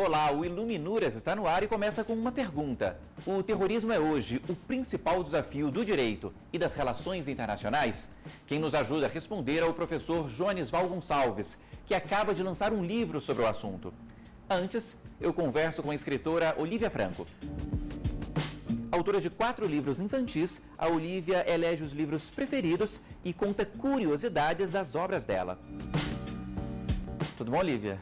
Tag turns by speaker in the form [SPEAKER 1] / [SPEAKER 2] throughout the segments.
[SPEAKER 1] Olá, o Iluminuras está no ar e começa com uma pergunta. O terrorismo é hoje o principal desafio do direito e das relações internacionais? Quem nos ajuda a responder é o professor Jones Val Gonçalves, que acaba de lançar um livro sobre o assunto. Antes, eu converso com a escritora Olívia Franco. Autora de 4 livros infantis, a Olívia elege os livros preferidos e conta curiosidades das obras dela. Tudo bom, Olívia?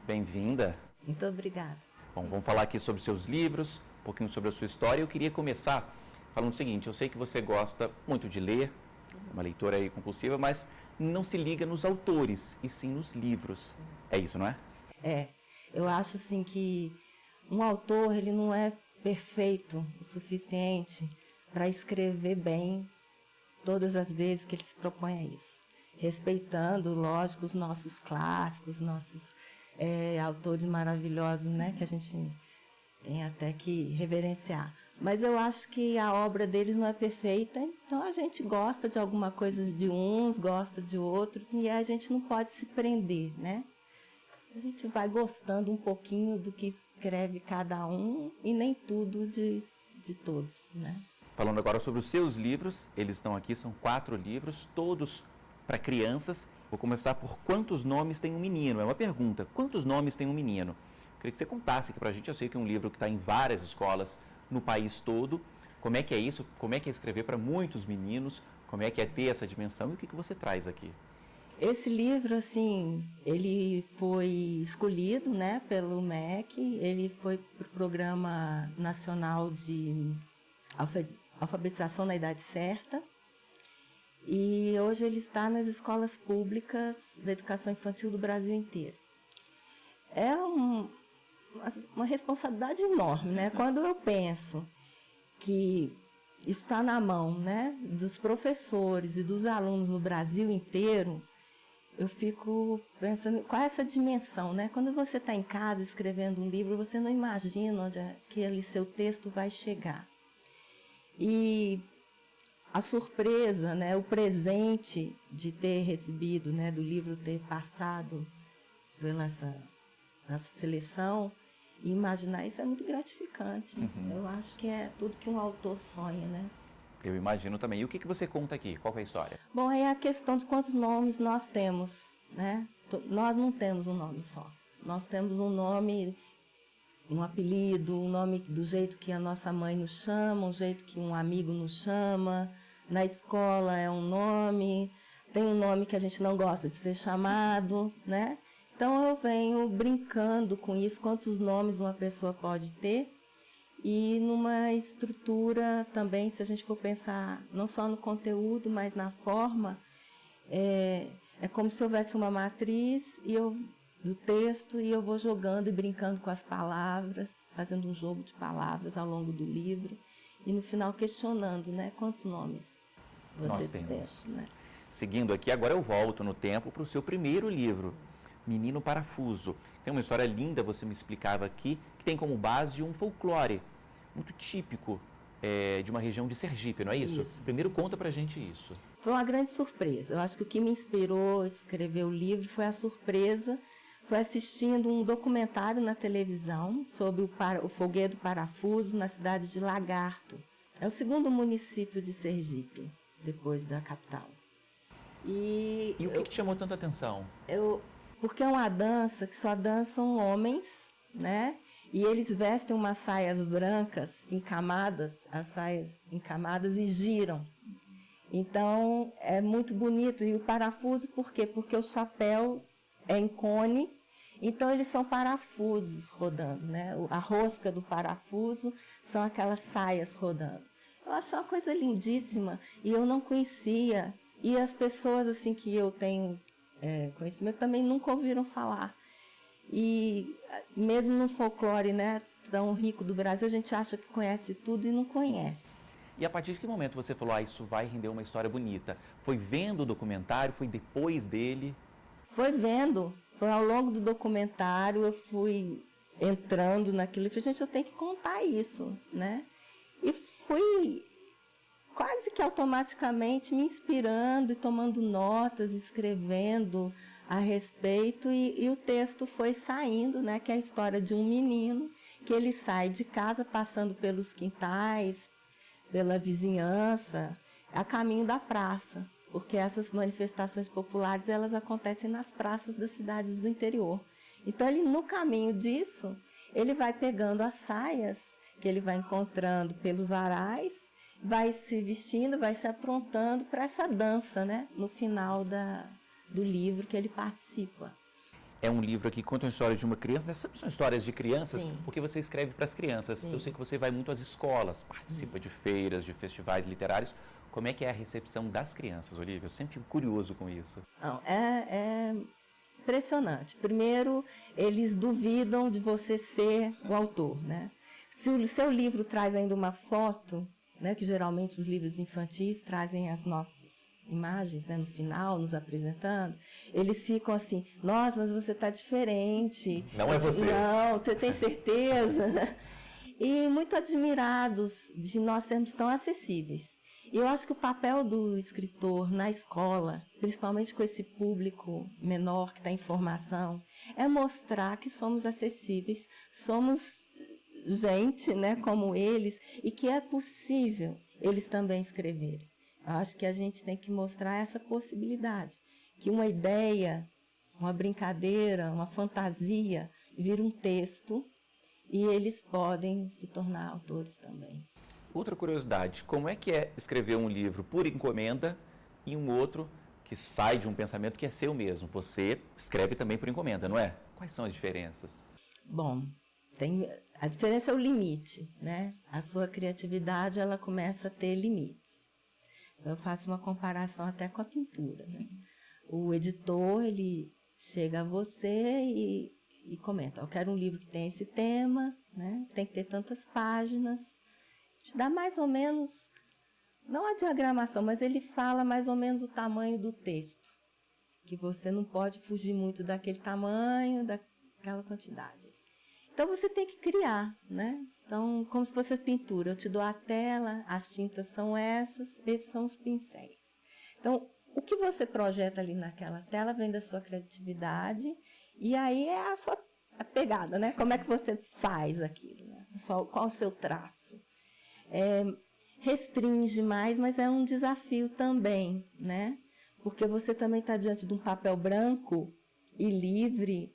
[SPEAKER 1] Bem-vinda.
[SPEAKER 2] Muito obrigada.
[SPEAKER 1] Bom, vamos falar aqui sobre seus livros, um pouquinho sobre a sua história. Eu queria começar falando o seguinte, eu sei que você gosta muito de ler, uma leitora aí compulsiva, mas não se liga nos autores, e sim nos livros. É isso, não é?
[SPEAKER 2] É, eu acho assim que um autor, ele não é perfeito o suficiente para escrever bem todas as vezes que ele se propõe a isso. Respeitando, lógico, os nossos clássicos, nossos autores maravilhosos, né, que a gente tem até que reverenciar. Mas eu acho que a obra deles não é perfeita, então a gente gosta de alguma coisa de uns, gosta de outros, e a gente não pode se prender, né? A gente vai gostando um pouquinho do que escreve cada um e nem tudo de todos, né?
[SPEAKER 1] Falando agora sobre os seus livros, eles estão aqui, são 4 livros, todos para crianças. Vou começar por quantos nomes tem um menino? É uma pergunta. Quantos nomes tem um menino? Eu queria que você contasse aqui para a gente. Eu sei que é um livro que está em várias escolas no país todo. Como é que é isso? Como é que é escrever para muitos meninos? Como é que é ter essa dimensão? E o que você traz aqui?
[SPEAKER 2] Esse livro, assim, ele foi escolhido, né, pelo MEC. Ele foi para o Programa Nacional de Alfabetização na Idade Certa. E hoje ele está nas escolas públicas da educação infantil do Brasil inteiro. É uma responsabilidade enorme, né? Quando eu penso que está na mão, né, dos professores e dos alunos no Brasil inteiro, eu fico pensando qual é essa dimensão, né? Quando você está em casa escrevendo um livro, você não imagina onde aquele seu texto vai chegar. E a surpresa, né, o presente de ter recebido, né, do livro ter passado pela essa seleção, e imaginar isso é muito gratificante. Eu acho que é tudo que um autor sonha, né?
[SPEAKER 1] Eu imagino também. E o que você conta aqui? Qual é a história?
[SPEAKER 2] Bom, é a questão de quantos nomes nós temos, né? Nós não temos um nome só. Nós temos um nome, um apelido, um nome do jeito que a nossa mãe nos chama, um jeito que um amigo nos chama. Na escola é um nome, tem um nome que a gente não gosta de ser chamado, né? Então eu venho brincando com isso, quantos nomes uma pessoa pode ter, e numa estrutura também, se a gente for pensar não só no conteúdo, mas na forma, é como se houvesse uma matriz do texto, e eu vou jogando e brincando com as palavras, fazendo um jogo de palavras ao longo do livro, e no final questionando, né, quantos nomes
[SPEAKER 1] nós temos.
[SPEAKER 2] Né?
[SPEAKER 1] Seguindo aqui, agora eu volto no tempo para o seu primeiro livro, Menino Parafuso. Tem uma história linda, você me explicava aqui, que tem como base um folclore muito típico de uma região de Sergipe, não é isso? Primeiro conta pra gente isso.
[SPEAKER 2] Foi uma grande surpresa. Eu acho que o que me inspirou a escrever o livro foi a surpresa, foi assistindo um documentário na televisão sobre o foguete do parafuso na cidade de Lagarto. É o segundo município de Sergipe, depois da capital.
[SPEAKER 1] E o que te chamou tanta atenção?
[SPEAKER 2] Porque é uma dança que só dançam homens, né? E eles vestem umas saias brancas encamadas, as saias encamadas, e giram. Então é muito bonito. E o parafuso, por quê? Porque o chapéu é em cone, então eles são parafusos rodando, né? A rosca do parafuso são aquelas saias rodando. Eu acho uma coisa lindíssima e eu não conhecia. E as pessoas assim que eu tenho conhecimento também nunca ouviram falar. E mesmo no folclore, né, tão rico do Brasil, a gente acha que conhece tudo e não conhece.
[SPEAKER 1] E a partir de que momento você falou, isso vai render uma história bonita? Foi vendo o documentário? Foi depois dele?
[SPEAKER 2] Foi vendo. Foi ao longo do documentário, eu fui entrando naquilo e falei, gente, eu tenho que contar isso, né? E fui quase que automaticamente me inspirando e tomando notas, escrevendo a respeito e o texto foi saindo, né, que é a história de um menino que ele sai de casa passando pelos quintais, pela vizinhança, a caminho da praça, porque essas manifestações populares elas acontecem nas praças das cidades do interior. Então ele, no caminho disso, ele vai pegando as saias que ele vai encontrando pelos varais, vai se vestindo, vai se aprontando para essa dança, né, no final do livro que ele participa.
[SPEAKER 1] É um livro que conta a história de uma criança, né? Sempre são histórias de crianças,
[SPEAKER 2] Sim.
[SPEAKER 1] porque você escreve para as crianças.
[SPEAKER 2] Sim.
[SPEAKER 1] Eu sei que você vai muito às escolas, participa de feiras, de festivais literários. Como é que é a recepção das crianças, Olívia? Eu sempre fico curioso com isso.
[SPEAKER 2] Não, é impressionante. Primeiro, eles duvidam de você ser o autor, né? Se o seu livro traz ainda uma foto, né, que geralmente os livros infantis trazem as nossas imagens, né, no final, nos apresentando, eles ficam assim, nossa, mas você está diferente.
[SPEAKER 1] Não é você.
[SPEAKER 2] Não, você tem certeza? E muito admirados de nós sermos tão acessíveis. E eu acho que o papel do escritor na escola, principalmente com esse público menor que está em formação, é mostrar que somos acessíveis, somos gente, né, como eles, e que é possível eles também escreverem. Eu acho que a gente tem que mostrar essa possibilidade, que uma ideia, uma brincadeira, uma fantasia, vira um texto e eles podem se tornar autores também.
[SPEAKER 1] Outra curiosidade, como é que é escrever um livro por encomenda e um outro que sai de um pensamento que é seu mesmo? Você escreve também por encomenda, não é? Quais são as diferenças?
[SPEAKER 2] Bom, a diferença é o limite, né? A sua criatividade, ela começa a ter limites. Eu faço uma comparação até com a pintura, né? O editor, ele chega a você e comenta, eu quero um livro que tenha esse tema, né? Tem que ter tantas páginas, te dá mais ou menos, não a diagramação, mas ele fala mais ou menos o tamanho do texto, que você não pode fugir muito daquele tamanho, daquela quantidade. Então você tem que criar, né? Então, como se fosse pintura, eu te dou a tela, as tintas são essas, esses são os pincéis. Então, o que você projeta ali naquela tela vem da sua criatividade e aí é a pegada, né? Como é que você faz aquilo, né? Qual o seu traço? Restringe mais, mas é um desafio também, né? Porque você também está diante de um papel branco e livre,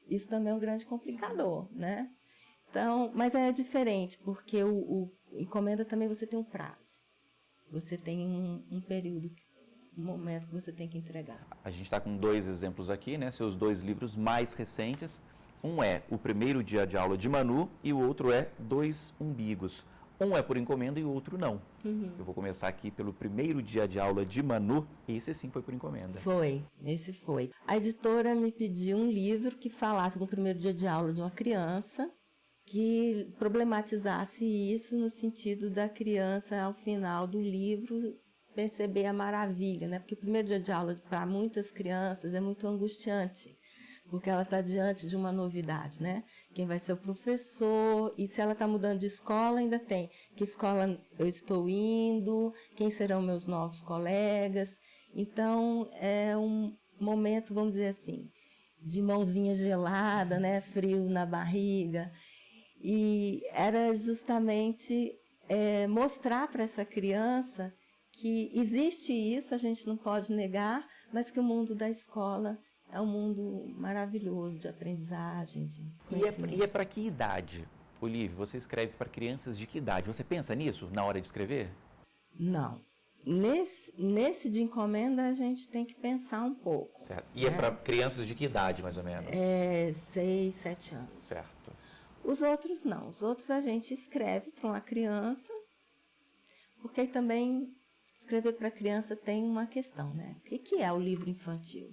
[SPEAKER 2] isso também é um grande complicador, né? Então, mas é diferente, porque o encomenda também você tem um prazo. Você tem um período, um momento que você tem que entregar.
[SPEAKER 1] A gente está com 2 exemplos aqui, né? Seus 2 livros mais recentes. Um é O Primeiro Dia de Aula de Manu e o outro é Dois Umbigos. Um é por encomenda e o outro não. Eu vou começar aqui pelo Primeiro Dia de Aula de Manu. Esse sim foi por encomenda.
[SPEAKER 2] Esse foi. A editora me pediu um livro que falasse do primeiro dia de aula de uma criança, que problematizasse isso no sentido da criança, ao final do livro, perceber a maravilha, né? Porque o primeiro dia de aula, para muitas crianças, é muito angustiante, porque ela está diante de uma novidade, né? Quem vai ser o professor, e se ela está mudando de escola, ainda tem que escola eu estou indo, quem serão meus novos colegas. Então, é um momento, vamos dizer assim, de mãozinha gelada, né? Frio na barriga. E era justamente mostrar para essa criança que existe isso, a gente não pode negar, mas que o mundo da escola é um mundo maravilhoso de aprendizagem, de conhecimento.
[SPEAKER 1] E é para que idade, Olívia? Você escreve para crianças de que idade? Você pensa nisso na hora de escrever?
[SPEAKER 2] Não. Nesse de encomenda a gente tem que pensar um pouco.
[SPEAKER 1] Certo. E é para crianças de que idade, mais ou menos?
[SPEAKER 2] 6, 7 anos.
[SPEAKER 1] Certo.
[SPEAKER 2] Os outros não. Os outros a gente escreve para uma criança, porque aí também escrever para criança tem uma questão, né? O que é o livro infantil?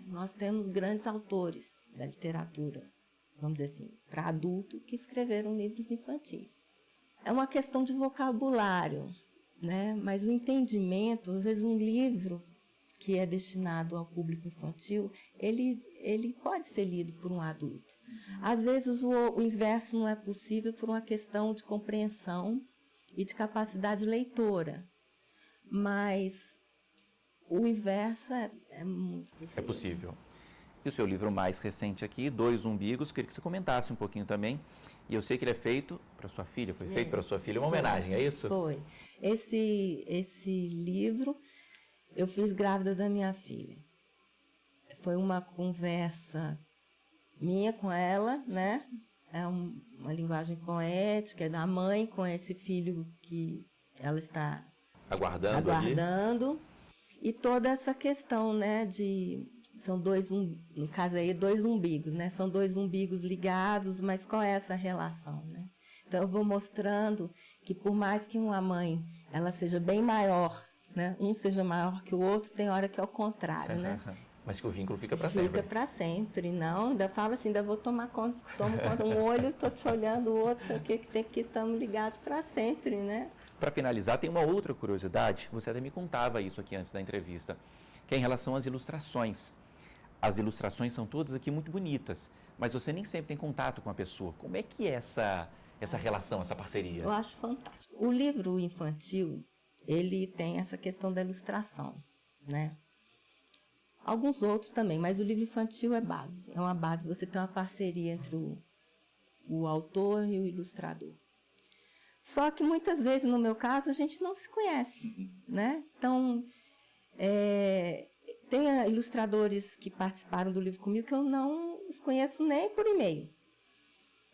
[SPEAKER 2] Nós temos grandes autores da literatura, vamos dizer assim, para adulto, que escreveram livros infantis. É uma questão de vocabulário, né? Mas o entendimento, às vezes um livro que é destinado ao público infantil, ele pode ser lido por um adulto. Às vezes o inverso não é possível por uma questão de compreensão e de capacidade leitora. Mas o inverso é muito possível.
[SPEAKER 1] É possível. E o seu livro mais recente aqui, Dois Umbigos, queria que você comentasse um pouquinho também. E eu sei que ele é feito para sua filha, foi feito para sua filha, uma homenagem, é isso?
[SPEAKER 2] Foi. Esse livro eu fiz grávida da minha filha. Foi uma conversa minha com ela, né? É uma linguagem poética, é da mãe com esse filho que ela está aguardando. E toda essa questão, né, são no caso aí, dois umbigos, né? São dois umbigos ligados, mas qual é essa relação, né? Então eu vou mostrando que por mais que uma mãe, ela seja bem maior, né? Um seja maior que o outro, tem hora que é o contrário, né?
[SPEAKER 1] Mas que o vínculo fica para sempre.
[SPEAKER 2] Fica para sempre, não. Ainda falo assim, ainda vou tomo conta um olho, estou te olhando, o outro, sei o que tem que estamos ligados para sempre, né?
[SPEAKER 1] Para finalizar, tem uma outra curiosidade, você até me contava isso aqui antes da entrevista, que é em relação às ilustrações. As ilustrações são todas aqui muito bonitas, mas você nem sempre tem contato com a pessoa. Como é que é essa relação, essa parceria?
[SPEAKER 2] Eu acho fantástico. O livro infantil, ele tem essa questão da ilustração, né? Alguns outros também, mas o livro infantil é base. É uma base, você tem uma parceria entre o autor e o ilustrador. Só que muitas vezes, no meu caso, a gente não se conhece, né? Então, tem ilustradores que participaram do livro comigo que eu não os conheço nem por e-mail.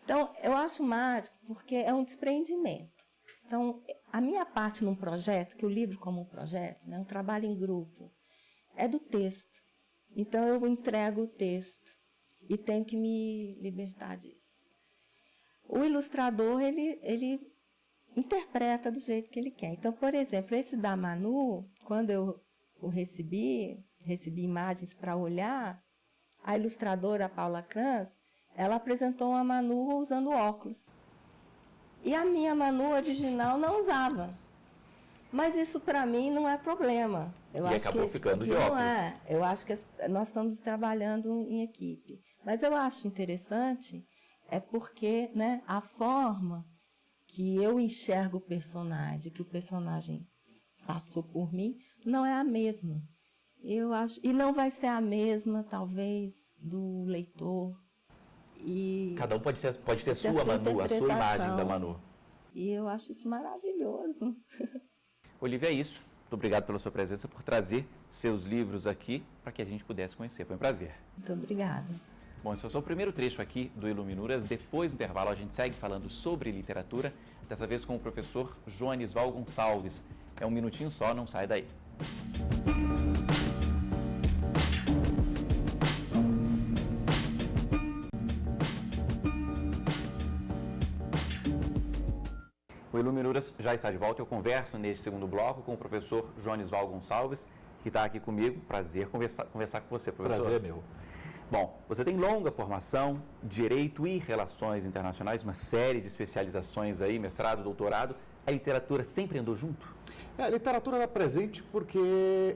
[SPEAKER 2] Então, eu acho mágico porque é um desprendimento. Então, a minha parte num projeto, que o livro como um projeto, né, um trabalho em grupo, é do texto. Então, eu entrego o texto e tenho que me libertar disso. O ilustrador, ele interpreta do jeito que ele quer. Então, por exemplo, esse da Manu, quando eu o recebi imagens para olhar, a ilustradora Paula Kranz, ela apresentou uma Manu usando óculos. E a minha Manu original não usava. Mas isso para mim não é problema.
[SPEAKER 1] E acabou ficando de óculos.
[SPEAKER 2] Não é. Eu acho que nós estamos trabalhando em equipe. Mas eu acho interessante porque, né, a forma que eu enxergo o personagem, que o personagem passou por mim, não é a mesma. Eu acho, e não vai ser a mesma, talvez, do leitor.
[SPEAKER 1] Cada um pode ter sua Manu, a sua imagem da Manu.
[SPEAKER 2] E eu acho isso maravilhoso.
[SPEAKER 1] Olivia, é isso. Muito obrigado pela sua presença, por trazer seus livros aqui para que a gente pudesse conhecer. Foi um prazer.
[SPEAKER 2] Muito obrigada.
[SPEAKER 1] Bom, esse foi só o primeiro trecho aqui do Iluminuras. Depois do intervalo, a gente segue falando sobre literatura, dessa vez com o professor Jones Val Gonçalves. É um minutinho só, não sai daí. O Iluminuras já está de volta. Eu converso neste segundo bloco com o professor Jones Val Gonçalves, que está aqui comigo. Prazer conversar com você, professor.
[SPEAKER 3] Prazer meu.
[SPEAKER 1] Bom, você tem longa formação, Direito e Relações Internacionais, uma série de especializações aí, mestrado, doutorado. A literatura sempre andou junto?
[SPEAKER 3] A literatura está presente porque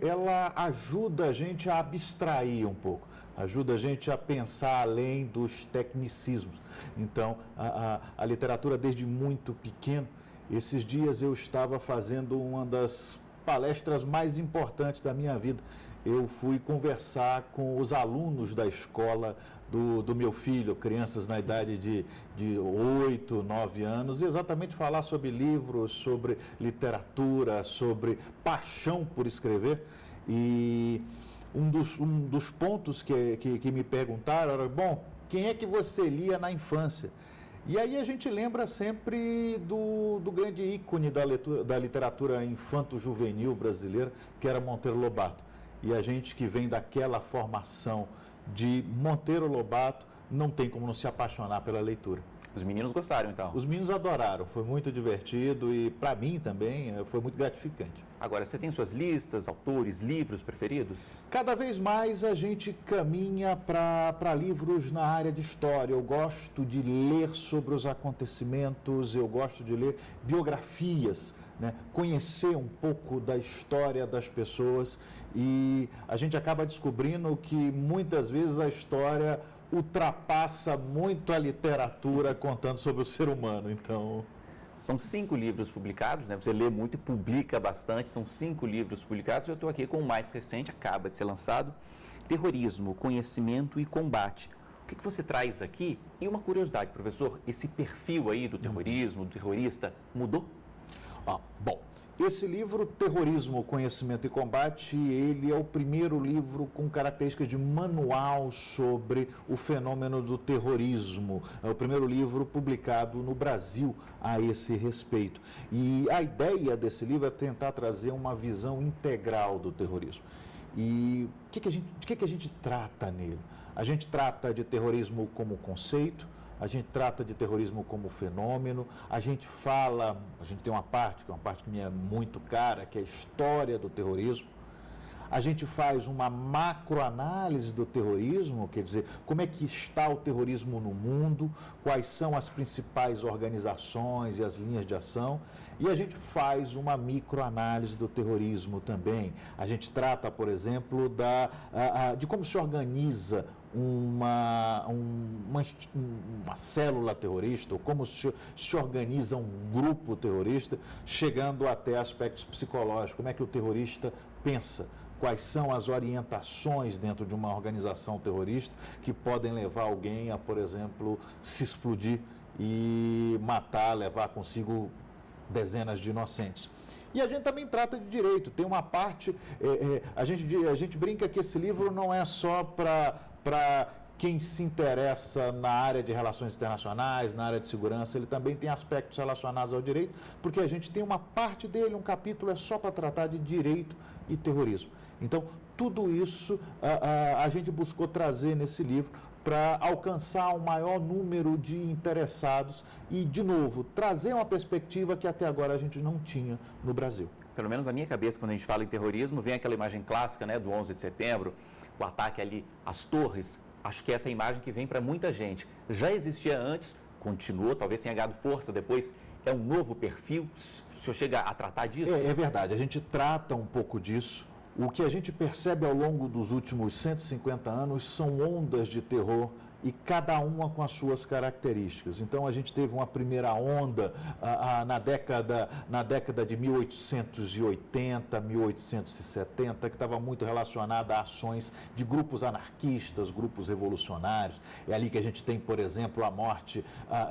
[SPEAKER 3] ela ajuda a gente a abstrair um pouco, ajuda a gente a pensar além dos tecnicismos. Então, a literatura desde muito pequeno, esses dias eu estava fazendo uma das palestras mais importantes da minha vida. Eu fui conversar com os alunos da escola do meu filho, crianças na idade de 8, 9 anos, e exatamente falar sobre livros, sobre literatura, sobre paixão por escrever. E um dos pontos que me perguntaram era, bom, quem é que você lia na infância? E aí a gente lembra sempre do grande ícone da literatura infanto-juvenil brasileira, que era Monteiro Lobato. E a gente que vem daquela formação de Monteiro Lobato não tem como não se apaixonar pela leitura.
[SPEAKER 1] Os meninos gostaram, então?
[SPEAKER 3] Os meninos adoraram, foi muito divertido e para mim também foi muito gratificante.
[SPEAKER 1] Agora, você tem suas listas, autores, livros preferidos?
[SPEAKER 3] Cada vez mais a gente caminha para livros na área de história. Eu gosto de ler sobre os acontecimentos, eu gosto de ler biografias, né? Conhecer um pouco da história das pessoas, e a gente acaba descobrindo que muitas vezes a história ultrapassa muito a literatura contando sobre o ser humano. Então,
[SPEAKER 1] São 5 livros publicados, né? Você lê muito e publica bastante, são 5 livros publicados. Eu estou aqui com o mais recente, acaba de ser lançado, Terrorismo, Conhecimento e Combate. O que você traz aqui? E uma curiosidade, professor, esse perfil aí do terrorismo, do terrorista, mudou?
[SPEAKER 3] Bom, esse livro, Terrorismo, Conhecimento e Combate, ele é o primeiro livro com características de manual sobre o fenômeno do terrorismo. É o primeiro livro publicado no Brasil a esse respeito. E a ideia desse livro é tentar trazer uma visão integral do terrorismo. E de que a gente trata nele? A gente trata de terrorismo como conceito, a gente trata de terrorismo como fenômeno, a gente tem uma parte, que é uma parte que me é muito cara, que é a história do terrorismo. A gente faz uma macroanálise do terrorismo, quer dizer, como é que está o terrorismo no mundo, quais são as principais organizações e as linhas de ação. E a gente faz uma microanálise do terrorismo também. A gente trata, por exemplo, de como se organiza uma célula terrorista, ou como se organiza um grupo terrorista, chegando até aspectos psicológicos, como é que o terrorista pensa, quais são as orientações dentro de uma organização terrorista que podem levar alguém a, por exemplo, se explodir e matar, levar consigo dezenas de inocentes. E a gente também trata de direito, tem uma parte, a gente brinca que esse livro não é só para quem se interessa na área de relações internacionais, na área de segurança, ele também tem aspectos relacionados ao direito, porque a gente tem uma parte dele, um capítulo é só para tratar de direito e terrorismo. Então, tudo isso a gente buscou trazer nesse livro para alcançar o maior número de interessados e, de novo, trazer uma perspectiva que até agora a gente não tinha no Brasil.
[SPEAKER 1] Pelo menos na minha cabeça, quando a gente fala em terrorismo, vem aquela imagem clássica, né, do 11 de setembro, o ataque ali às torres. Acho que essa é a imagem que vem para muita gente. Já existia antes, continuou, talvez tenha ganhado força depois. É um novo perfil? O senhor chega a tratar disso?
[SPEAKER 3] É verdade, a gente trata um pouco disso. O que a gente percebe ao longo dos últimos 150 anos são ondas de terror e cada uma com as suas características. Então, a gente teve uma primeira onda na década de 1880, 1870, que estava muito relacionada a ações de grupos anarquistas, grupos revolucionários. É ali que a gente tem, por exemplo, a morte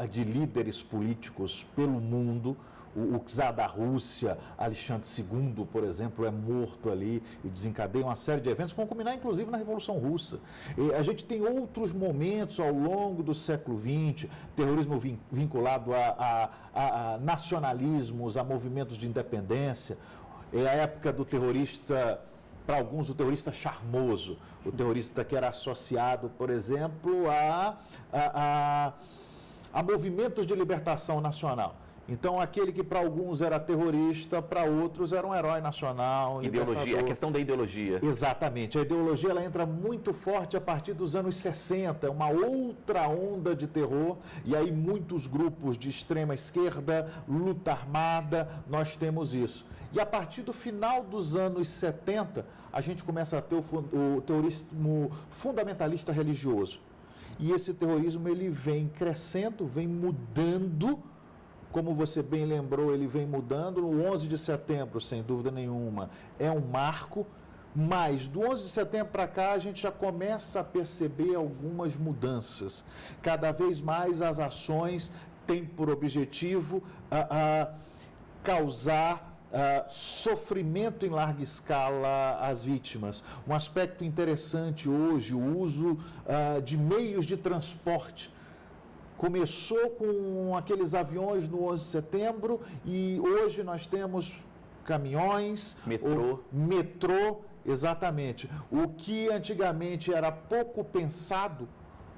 [SPEAKER 3] de líderes políticos pelo mundo. O czar da Rússia, Alexandre II, por exemplo, é morto ali e desencadeia uma série de eventos, que vão culminar inclusive na Revolução Russa. E a gente tem outros momentos ao longo do século XX, terrorismo vinculado a nacionalismos, a movimentos de independência. É a época do terrorista, para alguns, o terrorista charmoso, o terrorista que era associado, por exemplo, a movimentos de libertação nacional. Então, aquele que para alguns era terrorista, para outros era um herói nacional.
[SPEAKER 1] Ideologia, a questão da ideologia.
[SPEAKER 3] Exatamente. A ideologia ela entra muito forte a partir dos anos 60, uma outra onda de terror, e aí muitos grupos de extrema esquerda, luta armada, nós temos isso. E a partir do final dos anos 70, a gente começa a ter o terrorismo fundamentalista religioso. E esse terrorismo ele vem crescendo, vem mudando. Como você bem lembrou, ele vem mudando. O 11 de setembro, sem dúvida nenhuma, é um marco, mas do 11 de setembro para cá a gente já começa a perceber algumas mudanças. Cada vez mais as ações têm por objetivo causar sofrimento em larga escala às vítimas. Um aspecto interessante hoje, o uso de meios de transporte. Começou com aqueles aviões no 11 de setembro e hoje nós temos caminhões, metrô, exatamente. O que antigamente era pouco pensado,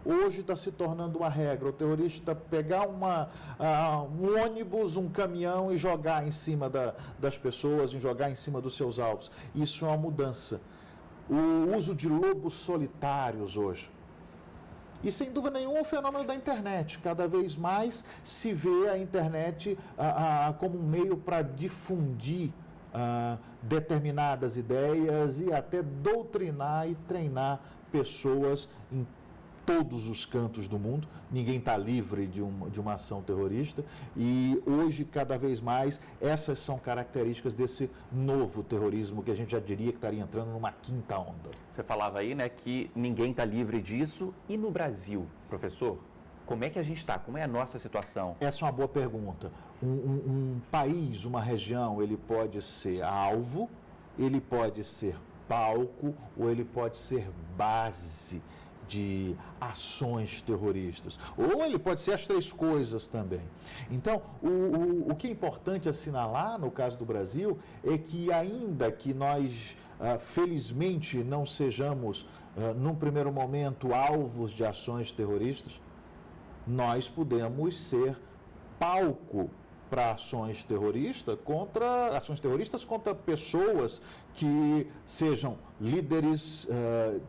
[SPEAKER 3] hoje está se tornando uma regra. O terrorista pegar um ônibus, um caminhão e jogar em cima das pessoas, e jogar em cima dos seus alvos. Isso é uma mudança. O uso de lobos solitários hoje. E, sem dúvida nenhuma, o fenômeno da internet. Cada vez mais se vê a internet como um meio para difundir determinadas ideias e até doutrinar e treinar pessoas em todos os cantos do mundo, ninguém está livre de uma ação terrorista, e hoje, cada vez mais, essas são características desse novo terrorismo que a gente já diria que estaria entrando numa quinta onda.
[SPEAKER 1] Você falava aí, né, que ninguém está livre disso. E no Brasil, professor, como é que a gente está? Como é a nossa situação?
[SPEAKER 3] Essa é uma boa pergunta. Um país, uma região, ele pode ser alvo, ele pode ser palco ou ele pode ser base de ações terroristas. Ou ele pode ser as três coisas também. Então, o que é importante assinalar no caso do Brasil é que, ainda que nós, felizmente, não sejamos, num primeiro momento, alvos de ações terroristas, nós podemos ser palco para ações terroristas contra pessoas que sejam líderes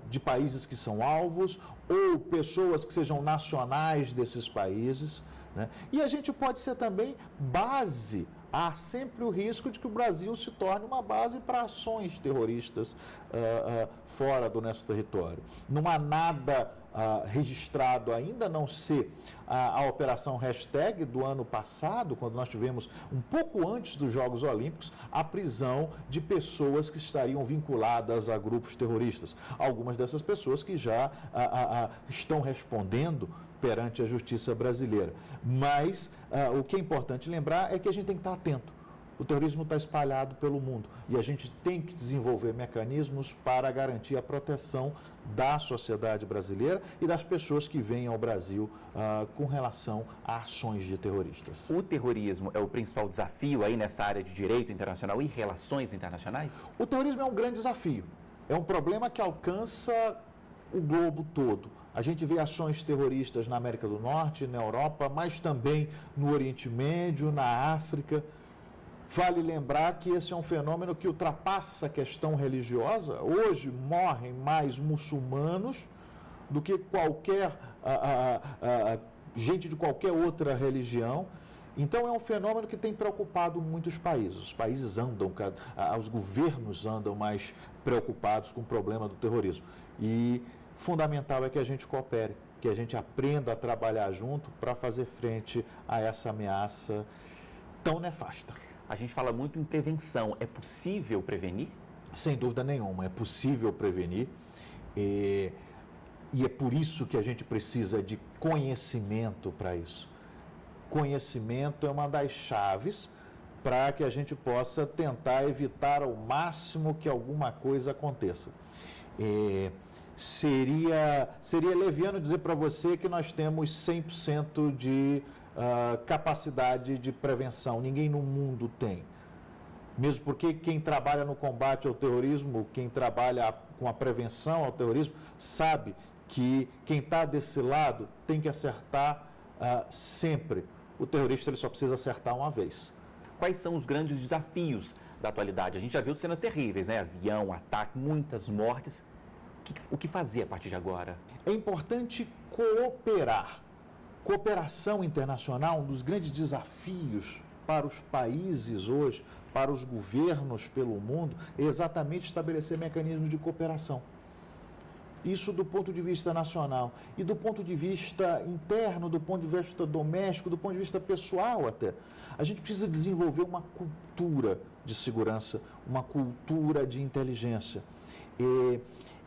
[SPEAKER 3] de países que são alvos ou pessoas que sejam nacionais desses países, né? E a gente pode ser também base. Há sempre o risco de que o Brasil se torne uma base para ações terroristas fora do nosso território. Não há nada registrado ainda, a não ser a operação hashtag do ano passado, quando nós tivemos, um pouco antes dos Jogos Olímpicos, a prisão de pessoas que estariam vinculadas a grupos terroristas. Algumas dessas pessoas que já estão respondendo perante a justiça brasileira. Mas o que é importante lembrar é que a gente tem que estar atento. O terrorismo está espalhado pelo mundo e a gente tem que desenvolver mecanismos para garantir a proteção da sociedade brasileira e das pessoas que vêm ao Brasil com relação a ações de terroristas.
[SPEAKER 1] O terrorismo é o principal desafio aí nessa área de direito internacional e relações internacionais?
[SPEAKER 3] O terrorismo é um grande desafio. É um problema que alcança o globo todo. A gente vê ações terroristas na América do Norte, na Europa, mas também no Oriente Médio, na África. Vale lembrar que esse é um fenômeno que ultrapassa a questão religiosa. Hoje morrem mais muçulmanos do que qualquer gente de qualquer outra religião. Então é um fenômeno que tem preocupado muitos países. Os países andam, os governos andam mais preocupados com o problema do terrorismo. E fundamental é que a gente coopere, que a gente aprenda a trabalhar junto para fazer frente a essa ameaça tão nefasta.
[SPEAKER 1] A gente fala muito em prevenção. É possível prevenir?
[SPEAKER 3] Sem dúvida nenhuma, é possível prevenir. E é por isso que a gente precisa de conhecimento para isso. Conhecimento é uma das chaves para que a gente possa tentar evitar ao máximo que alguma coisa aconteça. Seria leviano dizer para você que nós temos 100% de capacidade de prevenção. Ninguém no mundo tem. Mesmo porque quem trabalha no combate ao terrorismo, quem trabalha com a prevenção ao terrorismo, sabe que quem está desse lado tem que acertar sempre. O terrorista ele só precisa acertar uma vez.
[SPEAKER 1] Quais são os grandes desafios da atualidade? A gente já viu cenas terríveis, né? Avião, ataque, muitas mortes. O que fazer a partir de agora?
[SPEAKER 3] É importante cooperar. Cooperação internacional, um dos grandes desafios para os países hoje, para os governos pelo mundo, é exatamente estabelecer mecanismos de cooperação. Isso do ponto de vista nacional e do ponto de vista interno, do ponto de vista doméstico, do ponto de vista pessoal até. A gente precisa desenvolver uma cultura de segurança, uma cultura de inteligência.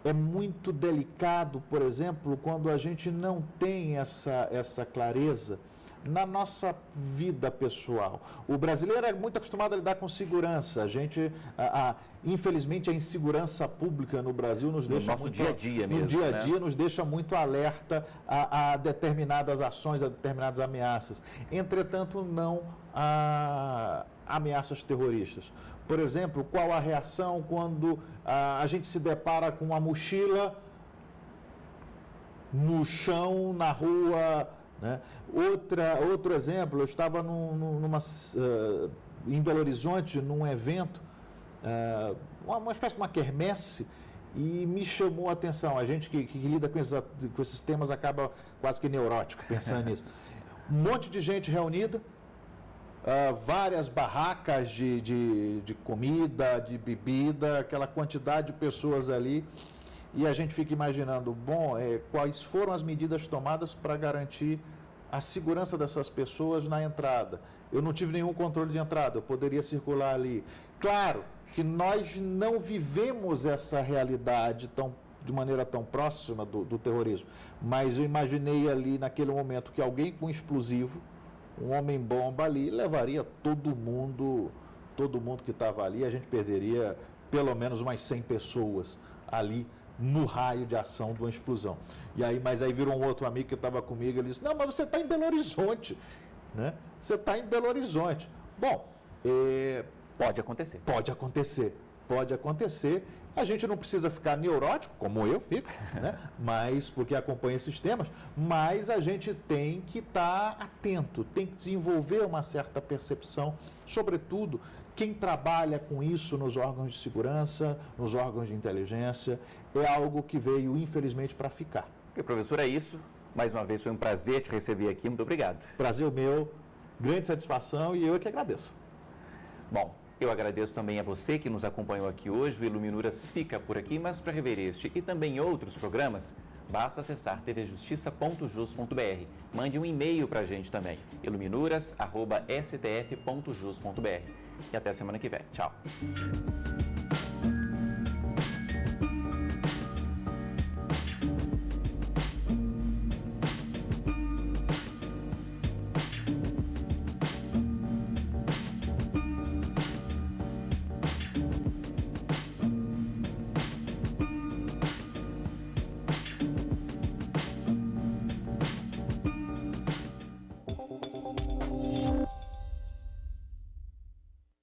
[SPEAKER 3] É muito delicado, por exemplo, quando a gente não tem essa clareza na nossa vida pessoal. O brasileiro é muito acostumado a lidar com segurança. A gente, infelizmente, a insegurança pública no Brasil nos deixa
[SPEAKER 1] muito... No nosso dia a dia mesmo,
[SPEAKER 3] no dia a dia, nos deixa muito alerta a determinadas ações, a determinadas ameaças. Entretanto, não a ameaças terroristas. Por exemplo, qual a reação quando a gente se depara com uma mochila no chão, na rua, né? Outro exemplo, eu estava em Belo Horizonte, num evento, uma espécie de uma quermesse, e me chamou a atenção. A gente que lida com esses temas acaba quase que neurótico pensando nisso. Um monte de gente reunida, várias barracas de comida, de bebida, aquela quantidade de pessoas ali, e a gente fica imaginando, bom, quais foram as medidas tomadas para garantir a segurança dessas pessoas na entrada. Eu não tive nenhum controle de entrada, eu poderia circular ali. Claro que nós não vivemos essa realidade de maneira tão próxima do terrorismo, mas eu imaginei ali naquele momento que alguém com explosivo, um homem-bomba ali, levaria todo mundo que estava ali, a gente perderia pelo menos umas 100 pessoas ali no raio de ação de uma explosão. Mas aí virou um outro amigo que estava comigo, ele disse, não, mas você está em Belo Horizonte, né? Você está em Belo Horizonte. Bom,
[SPEAKER 1] pode acontecer.
[SPEAKER 3] Pode acontecer. A gente não precisa ficar neurótico, como eu fico, né? Mas, porque acompanha esses temas, mas a gente tem que estar atento, tem que desenvolver uma certa percepção, sobretudo quem trabalha com isso nos órgãos de segurança, nos órgãos de inteligência, é algo que veio, infelizmente, para ficar.
[SPEAKER 1] E, professor, é isso. Mais uma vez, foi um prazer te receber aqui. Muito obrigado.
[SPEAKER 3] Prazer meu, grande satisfação e eu é que agradeço.
[SPEAKER 1] Bom, eu agradeço também a você que nos acompanhou aqui hoje. O Iluminuras fica por aqui, mas para rever este e também outros programas, basta acessar tvjustiça.jus.br. Mande um e-mail para a gente também, iluminuras@stf.jus.br. E até a semana que vem. Tchau.